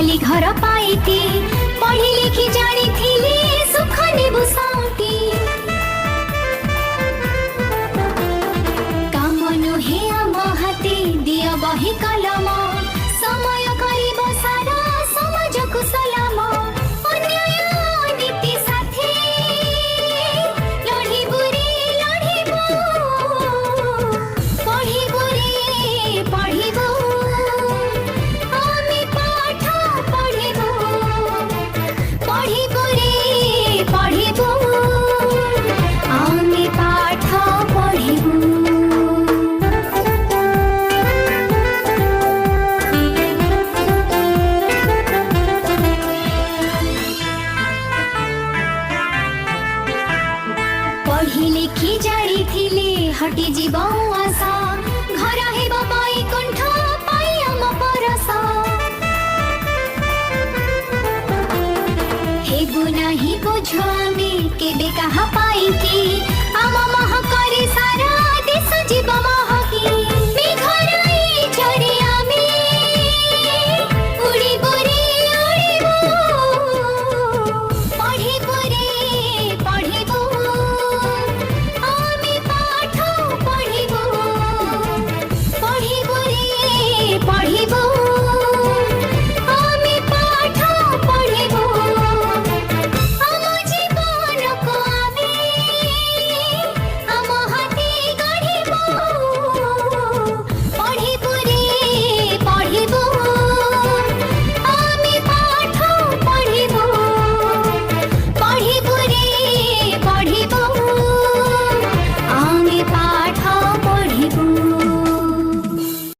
खाली घर पाइती पढ़ी लिखी जानी थिली सुख नेबु साउटी काम नुहे आम हाते दिया बही कलम समय करिब सारा समाज को सलाम अन्याय नीति साथी लढ़िबु रे लढ़िबु पढ़िबु रे पढ़िबु आमे पाठ पढ़िबु पढ़िबु रे पढ़िबु आमे पाठ पढ़िबु। पढ़ी लिखी जाड़ी थिले हटी जीव आशा घर हेब बैकुंठ पाई आम परस हेबु नाही बुझ आमे केबे कहा पाई की